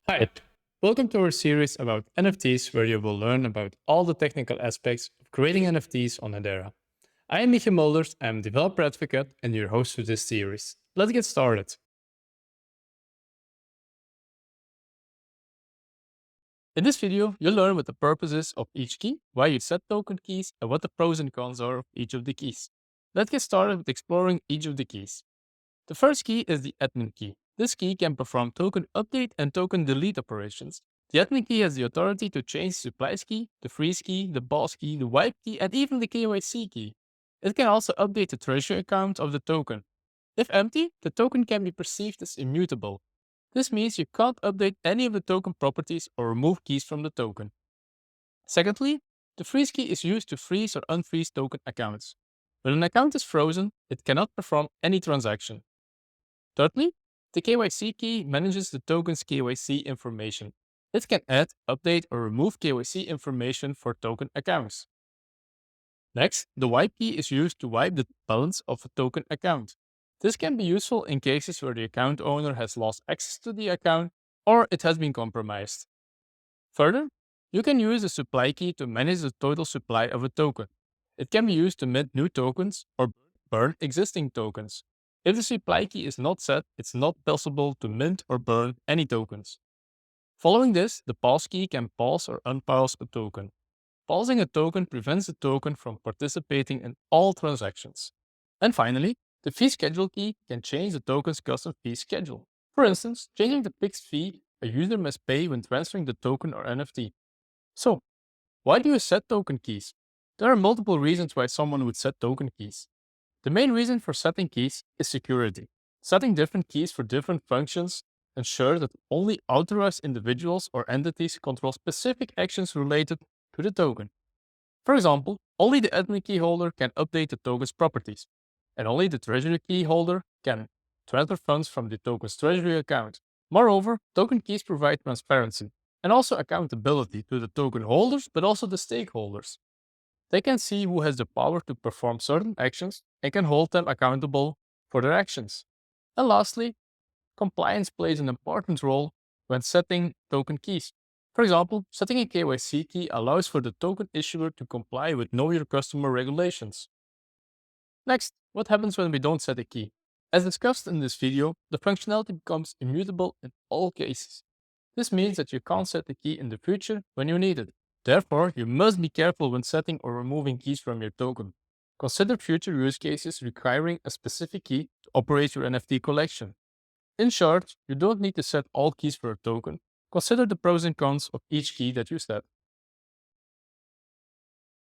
Hi, welcome to our series about NFTs, where you will learn about all the technical aspects of creating NFTs on Hedera. I am Michiel Mulders, I am developer advocate and your host for this series. Let's get started. In this video, you'll learn what the purpose is of each key, why you set token keys, and what the pros and cons are of each of the keys. Let's get started with exploring each of the keys. The first key is the admin key. This key can perform token update and token delete operations. The admin key has the authority to change the supplies key, the freeze key, the boss key, the wipe key, and even the KYC key. It can also update the treasury account of the token. If empty, the token can be perceived as immutable. This means you can't update any of the token properties or remove keys from the token. Secondly, the freeze key is used to freeze or unfreeze token accounts. When an account is frozen, it cannot perform any transaction. Thirdly, the KYC key manages the token's KYC information. It can add, update, or remove KYC information for token accounts. Next, the wipe key is used to wipe the balance of a token account. This can be useful in cases where the account owner has lost access to the account or it has been compromised. Further, you can use the supply key to manage the total supply of a token. It can be used to mint new tokens or burn existing tokens. If the supply key is not set, it's not possible to mint or burn any tokens. Following this, the pause key can pause or unpause a token. Pausing a token prevents the token from participating in all transactions. And finally, the fee schedule key can change the token's custom fee schedule. For instance, changing the fixed fee a user must pay when transferring the token or NFT. So, why do you set token keys? There are multiple reasons why someone would set token keys. The main reason for setting keys is security. Setting different keys for different functions ensures that only authorized individuals or entities control specific actions related to the token. For example, only the admin key holder can update the token's properties, and only the treasury key holder can transfer funds from the token's treasury account. Moreover, token keys provide transparency and also accountability to the token holders, but also the stakeholders. They can see who has the power to perform certain actions and can hold them accountable for their actions. And lastly, compliance plays an important role when setting token keys. For example, setting a KYC key allows for the token issuer to comply with Know Your Customer regulations. Next, what happens when we don't set a key? As discussed in this video, the functionality becomes immutable in all cases. This means that you can't set the key in the future when you need it. Therefore, you must be careful when setting or removing keys from your token. Consider future use cases requiring a specific key to operate your NFT collection. In short, you don't need to set all keys for a token. Consider the pros and cons of each key that you set.